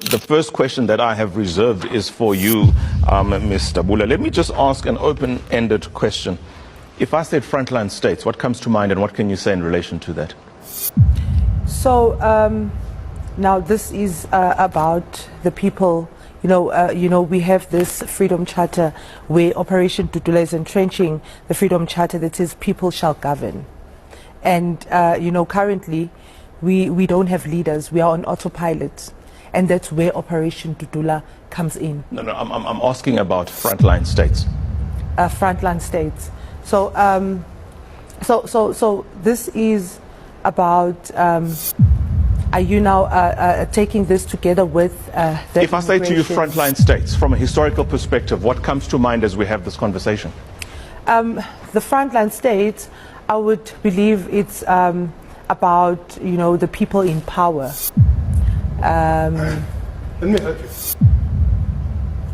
The first question that I have reserved is for you, Ms. Dabula. Let me just ask an open-ended question. If I said Frontline States, what comes to mind and what can you say in relation to that? So now this is about the people. We have this Freedom Charter where Operation Dudula is entrenching the Freedom Charter that says people shall govern. And, currently we don't have leaders. We are on autopilot. And that's where Operation Dudula comes in. No, I'm asking about Frontline States. Frontline States. So, so this is about. Are you now taking this together with the If I say to you Frontline States, from a historical perspective, what comes to mind as we have this conversation? The Frontline States, I would believe it's about, the people in power. Let me help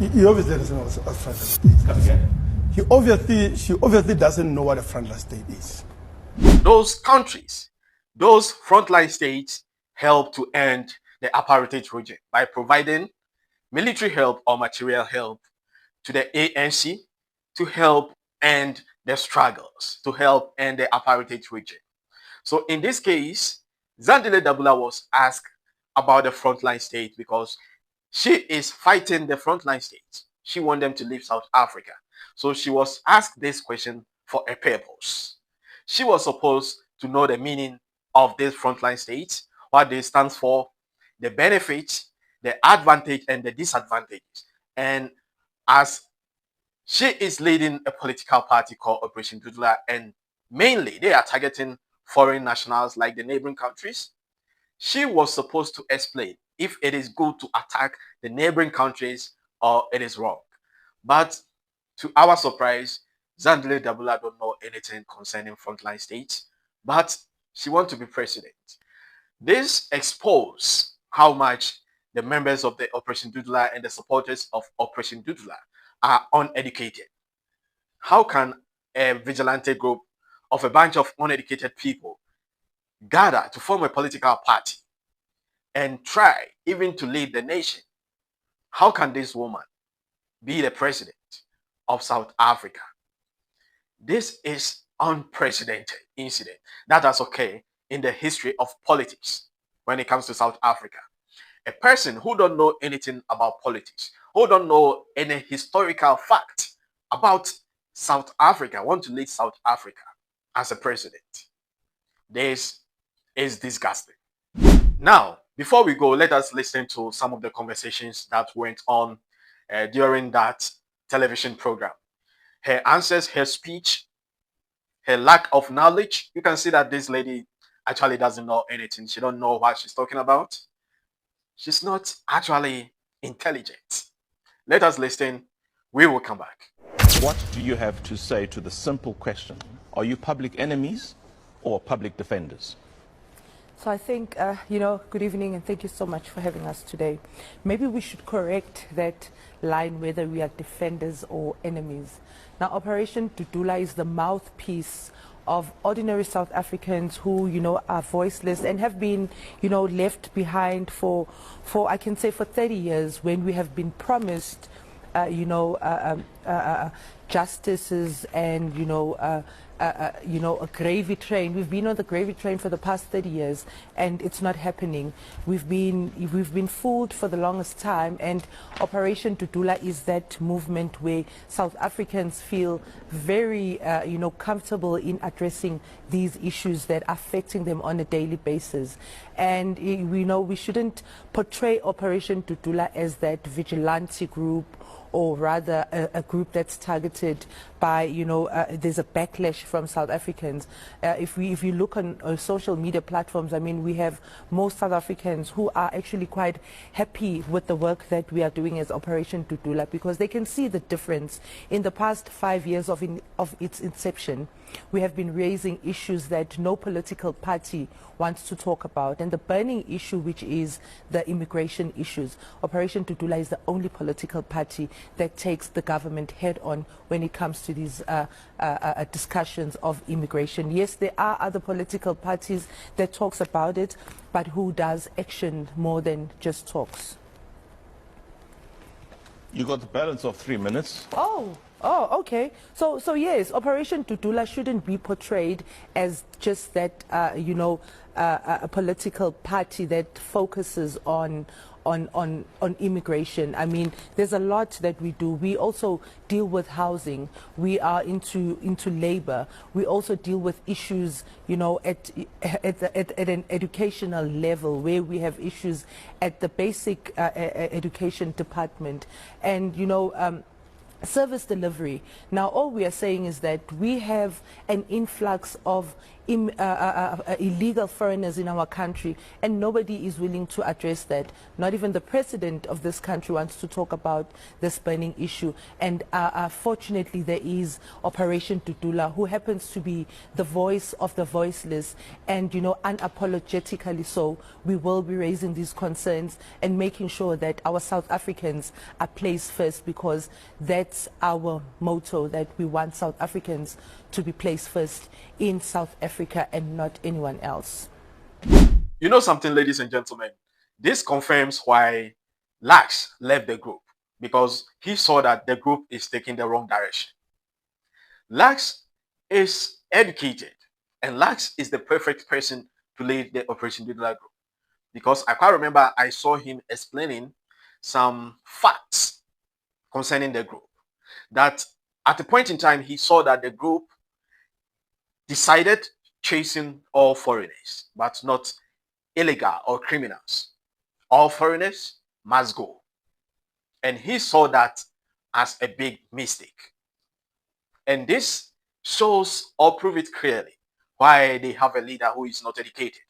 you. You obviously doesn't know what a Frontline State is. Come again? She obviously doesn't know what a Frontline State is. Those countries, those frontline states help to end the apartheid regime by providing military help or material help to the ANC to help end the struggles, to help end the apartheid regime. So in this case, Zandile Dabula was asked about the frontline state because she is fighting the frontline states. She wants them to leave South Africa. So she was asked this question for a purpose. She was supposed to know the meaning of these frontline states, what they stand for, the benefits, the advantage and the disadvantages. And as she is leading a political party called Operation Dudula, and mainly they are targeting foreign nationals like the neighboring countries, she was supposed to explain if it is good to attack the neighboring countries or it is wrong. But to our surprise, Zandile Dabula don't know anything concerning frontline states, but she wants to be president. This exposes how much the members of the Operation Dudula and the supporters of Operation Dudula are uneducated. How can a vigilante group of a bunch of uneducated people gather to form a political party and try even to lead the nation? How can this woman be the president of South Africa? This is unprecedented incident that has occurred in the history of politics when it comes to South Africa. A person who don't know anything about politics, who don't know any historical fact about South Africa, want to lead South Africa as a president. This is disgusting. Now, before we go, let us listen to some of the conversations that went on during that television program. Her answers, her speech, her lack of knowledge. You can see that this lady actually doesn't know anything. She don't know what she's talking about. She's not actually intelligent. Let us listen. We will come back. What do you have to say to the simple question? Are you public enemies or public defenders? So I think, good evening and thank you so much for having us today. Maybe we should correct that line whether we are defenders or enemies. Now, Operation Dudula is the mouthpiece of ordinary South Africans who, are voiceless and have been, left behind for I can say for 30 years when we have been promised, justices and, a gravy train. We've been on the gravy train for the past 30 years and it's not happening. We've been fooled for the longest time, and Operation Dudula is that movement where South Africans feel very comfortable in addressing these issues that are affecting them on a daily basis. And we shouldn't portray Operation Dudula as that vigilante group, or rather a group that's targeted by, there's a backlash from South Africans. If you look on social media platforms, I mean, we have most South Africans who are actually quite happy with the work that we are doing as Operation Dudula, because they can see the difference. In the past 5 years of its inception, we have been raising issues that no political party wants to talk about. And the burning issue, which is the immigration issues, Operation Dudula is the only political party that takes the government head on when it comes to these discussions of immigration. Yes, there are other political parties that talks about it, but who does action more than just talks? You got the balance of 3 minutes. Oh, okay. So yes, Operation Dudula shouldn't be portrayed as just that, a political party that focuses on immigration. I mean, there's a lot that we do. We also deal with housing. We are into labor. We also deal with issues, at an educational level, where we have issues at the basic education department, and service delivery. Now, all we are saying is that we have an influx of illegal foreigners in our country, and nobody is willing to address that. Not even the president of this country wants to talk about this burning issue. And fortunately, there is Operation Dudula, who happens to be the voice of the voiceless, and unapologetically so, we will be raising these concerns and making sure that our South Africans are placed first, because that's our motto, that we want South Africans to be placed first in South Africa and not anyone else. You know something, ladies and gentlemen? This confirms why Lax left the group, because he saw that the group is taking the wrong direction. Lax is educated, and Lax is the perfect person to lead the Operation Dudula group, because I quite remember I saw him explaining some facts concerning the group, that at a point in time he saw that the group decided chasing all foreigners, but not illegal or criminals. All foreigners must go. And he saw that as a big mistake. And this shows or prove it clearly why they have a leader who is not educated,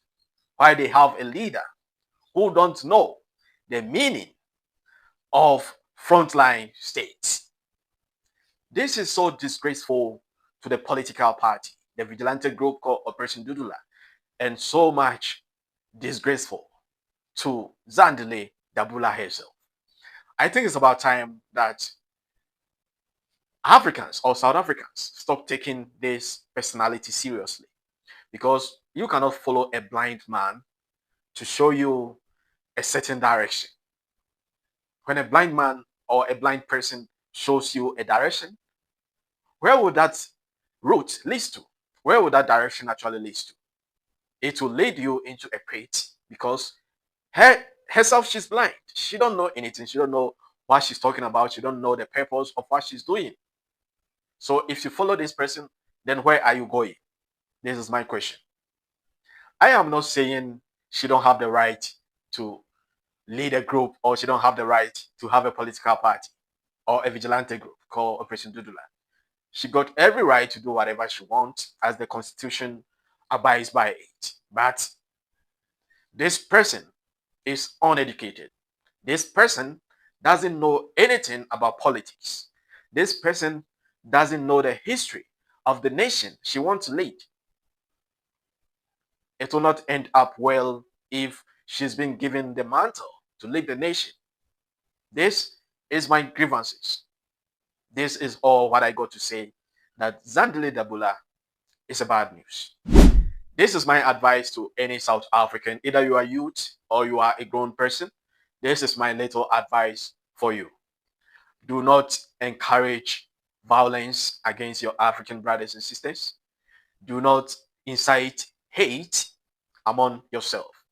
why they have a leader who don't know the meaning of frontline states. This is so disgraceful to the political party, the vigilante group called Operation Dudula, and so much disgraceful to Zandile Dabula herself. I think it's about time that Africans or South Africans stop taking this personality seriously, because you cannot follow a blind man to show you a certain direction. When a blind man or a blind person shows you a direction, where would that route lead to? Where would that direction actually lead to? It will lead you into a pit, because herself, she's blind. She don't know anything. She don't know what she's talking about. She don't know the purpose of what she's doing. So if you follow this person, then where are you going? This is my question. I am not saying she don't have the right to lead a group, or she don't have the right to have a political party or a vigilante group called Operation Dudula. She got every right to do whatever she wants, as the Constitution abides by it. But this person is uneducated. This person doesn't know anything about politics. This person doesn't know the history of the nation she wants to lead. It will not end up well if she's been given the mantle to lead the nation. This is my grievances. This is all what I got to say, that Zandile Dabula is a bad news. This is my advice to any South African. Either you are youth or you are a grown person. This is my little advice for you. Do not encourage violence against your African brothers and sisters. Do not incite hate among yourself.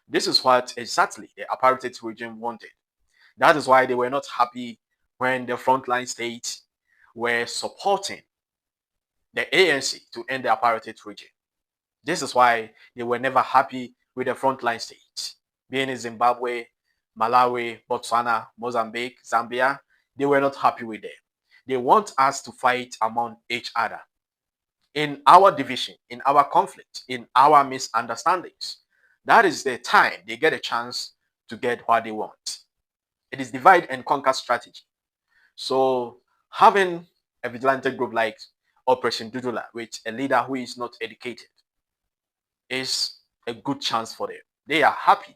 This is what exactly the apartheid regime wanted. That is why they were not happy when the Frontline States were supporting the ANC to end the apartheid regime. This is why they were never happy with the Frontline States, being in Zimbabwe, Malawi, Botswana, Mozambique, Zambia. They were not happy with them. They want us to fight among each other. In our division, in our conflict, in our misunderstandings, that is the time they get a chance to get what they want. It is divide and conquer strategy. So having a vigilante group like Operation Dudula with a leader who is not educated is a good chance for them. They are happy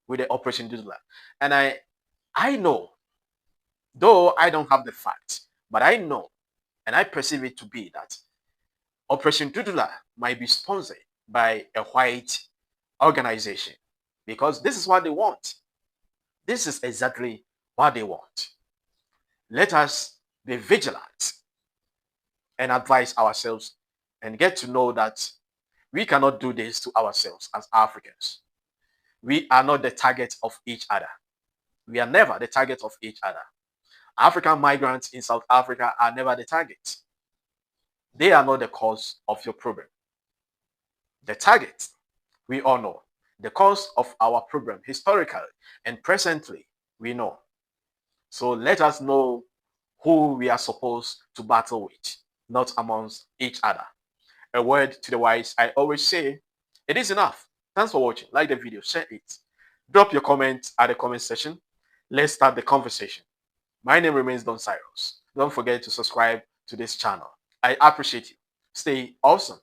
with the Operation Dudula. And I know, though I don't have the facts, but I know and I perceive it to be that Operation Dudula might be sponsored by a white organization, because this is what they want. This is exactly what they want. Let us be vigilant and advise ourselves and get to know that we cannot do this to ourselves as Africans. We are not the target of each other. We are never the target of each other. African migrants in South Africa are never the target. They are not the cause of your problem. The target, we all know. The cause of our problem, historically and presently, we know. So let us know who we are supposed to battle with, not amongst each other. A word to the wise, I always say, it is enough. Thanks for watching. Like the video, share it. Drop your comment at the comment section. Let's start the conversation. My name remains Don Cyrus. Don't forget to subscribe to this channel. I appreciate you. Stay awesome.